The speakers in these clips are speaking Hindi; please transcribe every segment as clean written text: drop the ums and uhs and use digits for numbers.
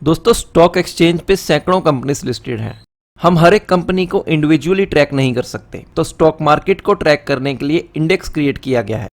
दोस्तों स्टॉक एक्सचेंज पे सैकड़ों कंपनीज लिस्टेड हैं। हम हर एक कंपनी को इंडिविजुअली ट्रैक नहीं कर सकते, तो स्टॉक मार्केट को ट्रैक करने के लिए इंडेक्स क्रिएट किया गया है।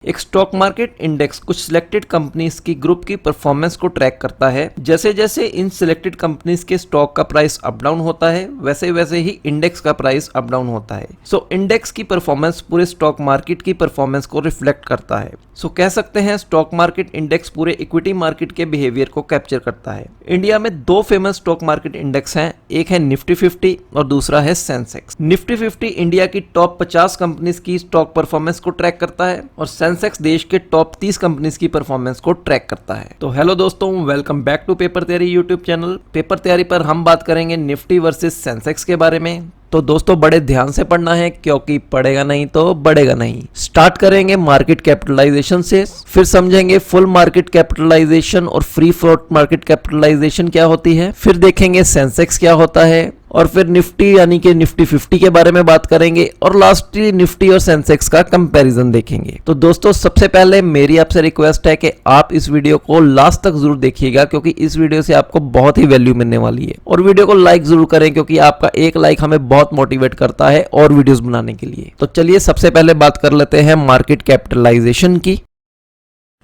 एक स्टॉक मार्केट इंडेक्स कुछ सिलेक्टेड कंपनीज की ग्रुप की परफॉर्मेंस को ट्रैक करता है। जैसे जैसे इन सिलेक्टेड कंपनीज के स्टॉक का प्राइस अप डाउन होता है, वैसे वैसे ही इंडेक्स का प्राइस अप डाउन होता है। सो इंडेक्स की परफॉर्मेंस पूरे स्टॉक मार्केट की परफॉर्मेंस को रिफ्लेक्ट करता है। सो कह सकते हैं स्टॉक मार्केट इंडेक्स पूरे इक्विटी मार्केट के बिहेवियर को कैप्चर करता है। इंडिया में दो फेमस स्टॉक मार्केट इंडेक्स हैं, एक है निफ्टी 50 और दूसरा है सेंसेक्स। निफ्टी 50 इंडिया की टॉप 50 कंपनीज की स्टॉक परफॉर्मेंस को ट्रैक करता है और सेंसेक्स देश के टॉप 30 कंपनीज की परफॉर्मेंस को ट्रैक करता है। तो हेलो दोस्तों, वेलकम बैक टू पेपर तैयारी यूट्यूब चैनल। पेपर तैयारी पर हम बात करेंगे निफ्टी वर्सेस सेंसेक्स के बारे में। तो दोस्तों बड़े ध्यान से पढ़ना है, क्योंकि पढ़ेगा नहीं तो बढ़ेगा नहीं। स्टार्ट करेंगे मार्केट कैपिटलाइजेशन से, फिर समझेंगे फुल मार्केट कैपिटलाइजेशन और फ्री फ्लोट मार्केट कैपिटलाइजेशन क्या होती है, फिर देखेंगे सेंसेक्स क्या होता है, और फिर निफ्टी यानी कि निफ्टी 50 के बारे में बात करेंगे, और लास्टली निफ्टी और सेंसेक्स का कंपैरिजन देखेंगे। तो दोस्तों सबसे पहले मेरी आपसे रिक्वेस्ट है कि आप इस वीडियो को लास्ट तक जरूर देखिएगा, क्योंकि इस वीडियो से आपको बहुत ही वैल्यू मिलने वाली है। और वीडियो को लाइक जरूर करें, क्योंकि आपका एक लाइक हमें बहुत मोटिवेट करता है और वीडियोस बनाने के लिए। तो चलिए सबसे पहले बात कर लेते हैं मार्केट कैपिटलाइजेशन की।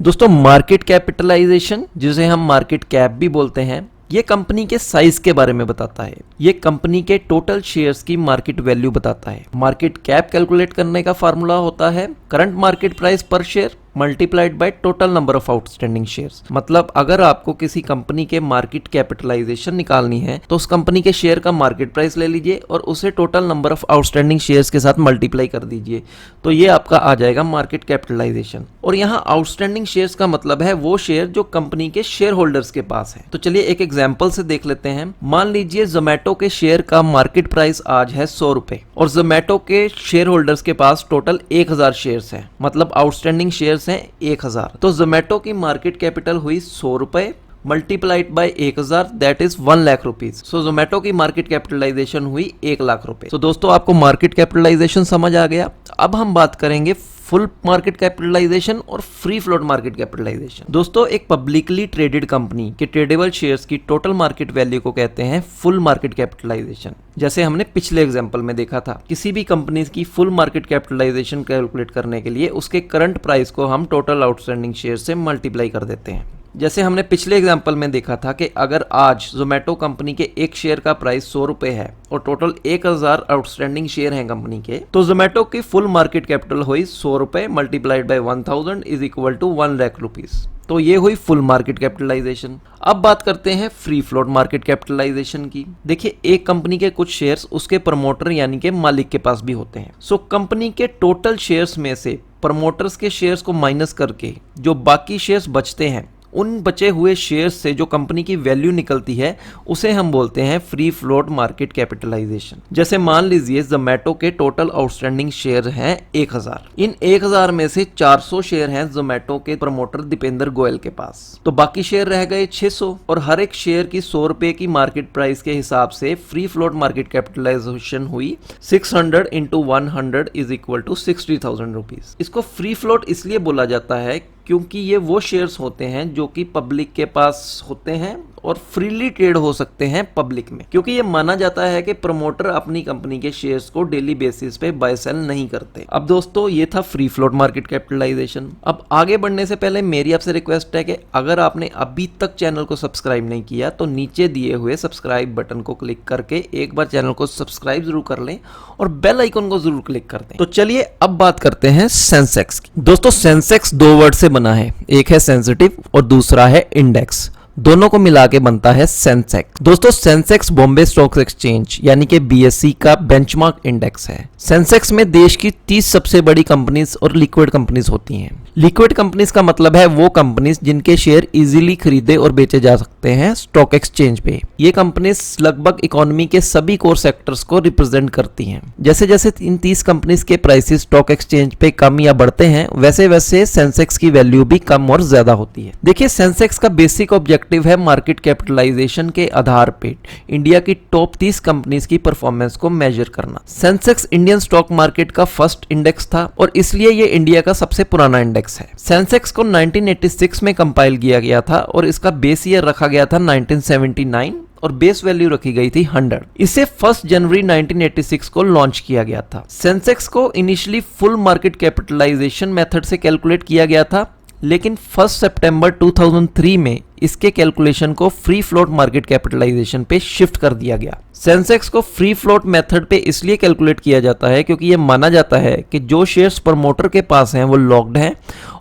दोस्तों मार्केट कैपिटलाइजेशन, जिसे हम मार्केट कैप भी बोलते हैं, ये कंपनी के साइज के बारे में बताता है। ये कंपनी के टोटल शेयर्स की मार्केट वैल्यू बताता है। मार्केट कैप कैलकुलेट करने का फार्मूला होता है करंट मार्केट प्राइस पर share multiplied by total number of outstanding shares. मतलब अगर आपको किसी कंपनी के मार्केट कैपिटलाइजेशन निकालनी है तो उस कंपनी के शेयर का मार्केट प्राइस ले लीजिए और उसे total number of outstanding shares के साथ मल्टीप्लाई कर दीजिए, तो ये आपका आ जाएगा मार्केट कैपिटलाइजेशन। और यहाँ आउटस्टैंडिंग शेयर्स का मतलब है वो शेयर जो कंपनी के शेयर होल्डर्स के पास है। तो चलिए एक एग्जाम्पल से देख लेते हैं। मान लीजिए जोमेटो के शेयर का मार्केट प्राइस आज है 100 रुपए और जोमेटो के शेयर होल्डर्स के पास टोटल 1000 शेयर्स है, मतलब आउटस्टैंडिंग शेयर्स हैं 1000। तो जोमेटो की मार्केट कैपिटल हुई 100 रुपए multiplied by 1000, that is 1 lakh rupees. So Zomato की मार्केट कैपिटलाइजेशन हुई 1 लाख रुपए। तो दोस्तों आपको मार्केट कैपिटलाइजेशन समझ आ गया। अब हम बात करेंगे फुल मार्केट कैपिटलाइजेशन और फ्री फ्लोट मार्केट कैपिटलाइजेशन। दोस्तों एक पब्लिकली ट्रेडेड कंपनी के ट्रेडेबल शेयर्स की टोटल मार्केट वैल्यू को कहते हैं फुल मार्केट कैपिटलाइजेशन। जैसे हमने पिछले एग्जांपल में देखा था, किसी भी कंपनी की फुल मार्केट कैपिटलाइजेशन कैलकुलेट करने के लिए उसके करंट प्राइस को हम टोटल आउटस्टैंडिंग शेयर से मल्टीप्लाई कर देते हैं। जैसे हमने पिछले एग्जांपल में देखा था कि अगर आज जोमेटो कंपनी के एक शेयर का प्राइस 100 रुपए है और टोटल 1000 आउटस्टैंडिंग शेयर हैं कंपनी के, तो जोमेटो की फुल मार्केट कैपिटल हुई 100 रुपए multiplied by 1000 is equal to 1 lakh rupees. तो ये हुई फुल मार्केट कैपिटलाइजेशन। अब बात करते हैं फ्री फ्लोट मार्केट कैपिटलाइजेशन की। देखिए एक कंपनी के कुछ शेयर्स उसके प्रमोटर यानी कि मालिक के पास भी होते हैं। सो कंपनी के टोटल शेयर्स में से प्रमोटर्स के शेयर्स को माइनस करके जो बाकी शेयर्स बचते हैं, उन बचे हुए शेयर्स से जो कंपनी की वैल्यू निकलती है उसे हम बोलते हैं फ्री फ्लोट मार्केट कैपिटलाइजेशन। जैसे मान लीजिए जोमेटो के टोटल आउटस्टैंडिंग शेयर हैं 1000। इन 1000 में से 400 शेयर हैं जोमेटो के प्रमोटर दीपेंद्र गोयल के पास, तो बाकी शेयर रह गए 600। और हर एक शेयर की 100 रुपए की मार्केट प्राइस के हिसाब से फ्री फ्लोट मार्केट कैपिटलाइजेशन हुई 600 into 100 is equal to 60,000 rupees. इसको फ्री फ्लोट इसलिए बोला जाता है क्योंकि ये वो शेयर्स होते हैं जो कि पब्लिक के पास होते हैं और फ्रीली ट्रेड हो सकते हैं पब्लिक में, क्योंकि ये माना जाता है कि प्रमोटर अपनी कंपनी के शेयर्स को डेली बेसिस पे बाय सेल नहीं करते। अब दोस्तों ये था फ्री फ्लोट मार्केट कैपिटलाइजेशन। अब आगे बढ़ने से पहले मेरी आपसे रिक्वेस्ट है कि अगर आपने अभी तक चैनल को सब्सक्राइब नहीं किया तो नीचे दिए हुए सब्सक्राइब बटन को क्लिक करके एक बार चैनल को सब्सक्राइब जरूर कर लें और बेल आइकन को जरूर क्लिक कर दें। तो चलिए अब बात करते हैं सेंसेक्स की। दोस्तों सेंसेक्स दो वर्ड से बना है, एक है सेंसिटिव और दूसरा है इंडेक्स। दोनों को मिला के बनता है सेंसेक्स। दोस्तों सेंसेक्स बॉम्बे स्टॉक एक्सचेंज यानी कि बीएसई का बेंचमार्क इंडेक्स है। सेंसेक्स में देश की 30 सबसे बड़ी कंपनीज और लिक्विड कंपनीज होती हैं। लिक्विड कंपनीज का मतलब है वो कंपनीज जिनके शेयर इजीली खरीदे और बेचे जा सकते हैं स्टॉक एक्सचेंज पे। ये कंपनीज लगभग इकोनॉमी के सभी कोर सेक्टर्स को रिप्रेजेंट करती हैं। जैसे जैसे इन 30 कंपनीज के प्राइसेस स्टॉक एक्सचेंज पे कम या बढ़ते हैं, वैसे वैसे सेंसेक्स की वैल्यू भी कम और ज्यादा होती है। देखिए सेंसेक्स का बेसिक ऑब्जेक्टिव ऑब्जेक्टिव है मार्केट कैपिटलाइजेशन के आधार पे इंडिया की टॉप 30 कंपनीज की परफॉर्मेंस को मेजर करना। सेंसेक्स इंडियन स्टॉक मार्केट का फर्स्ट इंडेक्स था और इसलिए ये इंडिया का सबसे पुराना इंडेक्स है। सेंसेक्स को 1986 में कंपाइल किया गया था और इसका बेस ईयर रखा गया था 1979 और बेस वैल्यू रखी गई थी 100। इसे 1 जनवरी 1986 को लॉन्च किया गया था। सेंसेक्स को initially full market capitalization method से कैलकुलेट किया गया था, लेकिन 1 सितंबर 2003 में इसके कैलकुलेशन को फ्री फ्लोट मार्केट कैपिटलाइजेशन पे शिफ्ट कर दिया गया। सेंसेक्स को फ्री फ्लोट मेथड पे इसलिए कैलकुलेट किया जाता है क्योंकि ये माना जाता है कि जो शेयर्स प्रमोटर के पास हैं वो लॉक्ड हैं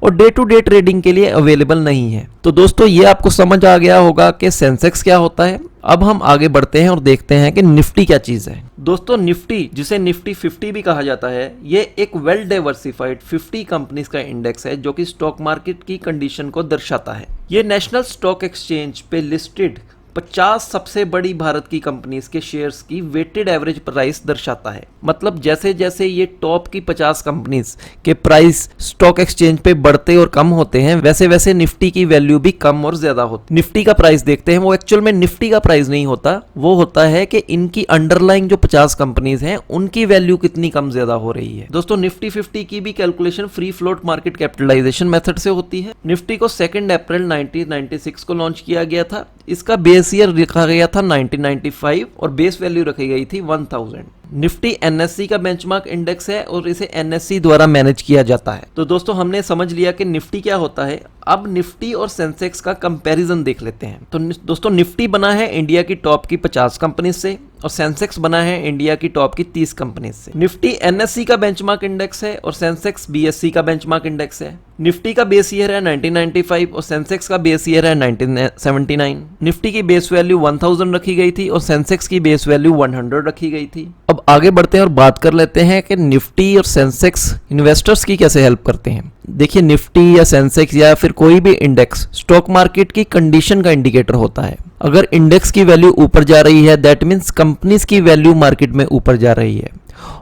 और डे टू डे ट्रेडिंग के लिए अवेलेबल नहीं है। तो दोस्तों ये आपको समझ आ गया होगा कि सेंसेक्स क्या होता है। अब हम आगे बढ़ते हैं और देखते हैं कि निफ्टी क्या चीज है। दोस्तों निफ्टी, जिसे निफ्टी 50 भी कहा जाता है, ये एक वेल डाइवर्सिफाइड 50 कंपनीज का इंडेक्स है जो कि स्टॉक मार्केट की कंडीशन को दर्शाता है। ये नेशनल स्टॉक एक्सचेंज पे लिस्टेड 50 सबसे बड़ी भारत की कंपनीज के शेयर्स की वेटेड एवरेज प्राइस दर्शाता है। मतलब जैसे जैसे ये टॉप की 50 कंपनीज के प्राइस स्टॉक एक्सचेंज पे बढ़ते और कम होते हैं, वैसे वैसे निफ्टी की वैल्यू भी कम और ज्यादा होती है। निफ्टी का प्राइस देखते हैं, वो एक्चुअल में निफ्टी का प्राइस नहीं होता, वो होता है कि इनकी अंडरलाइंग जो 50 कंपनीज हैं उनकी वैल्यू कितनी कम ज्यादा हो रही है। दोस्तों निफ्टी 50 की भी calculation free float market capitalization method से होती है। निफ्टी को 2 अप्रैल 1996 को लॉन्च किया गया था। इसका बेस ईयर रखा गया था 1995 और बेस वैल्यू रखी गई थी 1000। निफ्टी एनएससी का बेंचमार्क इंडेक्स है और इसे एनएससी द्वारा मैनेज किया जाता है। तो दोस्तों हमने समझ लिया कि निफ्टी क्या होता है। अब निफ्टी और सेंसेक्स का कंपैरिजन देख लेते हैं। तो दोस्तों निफ्टी बना है इंडिया की टॉप की 50 कंपनी से और सेंसेक्स बना है इंडिया की टॉप की 30 कंपनी से। निफ्टी एनएससी का बेंचमार्क इंडेक्स है और सेंसेक्स बीएससी का बेंचमार्क इंडेक्स है। निफ्टी का बेस ईयर है 1995 और सेंसेक्स का बेस ईयर है 1979। निफ्टी की बेस वैल्यू 1000 रखी गई थी और सेंसेक्स की बेस वैल्यू 100 रखी गई थी। अब आगे बढ़ते हैं और बात कर लेते हैं कि निफ्टी और सेंसेक्स इन्वेस्टर्स की कैसे हेल्प करते हैं। देखिए निफ्टी या सेंसेक्स या फिर कोई भी इंडेक्स स्टॉक मार्केट की कंडीशन का इंडिकेटर होता है। अगर इंडेक्स की वैल्यू ऊपर जा रही है दैट मीन्स कंपनीज की वैल्यू मार्केट में ऊपर जा रही है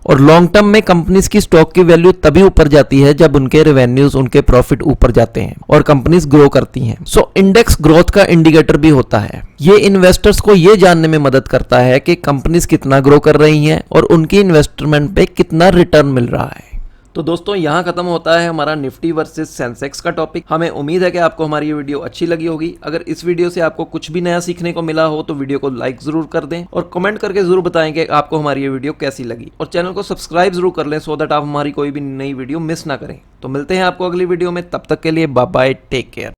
और लॉन्ग टर्म में कंपनीज की स्टॉक की वैल्यू तभी ऊपर जाती है जब उनके रेवेन्यूज, उनके प्रॉफिट ऊपर जाते हैं और कंपनीज ग्रो करती हैं। सो इंडेक्स ग्रोथ का इंडिकेटर भी होता है। ये इन्वेस्टर्स को ये जानने में मदद करता है कि कंपनीज कितना ग्रो कर रही हैं और उनकी इन्वेस्टमेंट पे कितना रिटर्न मिल रहा है। तो दोस्तों यहाँ खत्म होता है हमारा निफ्टी वर्सेस सेंसेक्स का टॉपिक। हमें उम्मीद है कि आपको हमारी ये वीडियो अच्छी लगी होगी। अगर इस वीडियो से आपको कुछ भी नया सीखने को मिला हो तो वीडियो को लाइक जरूर कर दें और कमेंट करके जरूर बताएं कि आपको हमारी ये वीडियो कैसी लगी और चैनल को सब्सक्राइब जरूर कर लें सो दैट आप हमारी कोई भी नई वीडियो मिस ना करें। तो मिलते हैं आपको अगली वीडियो में, तब तक के लिए बाय बाय, टेक केयर।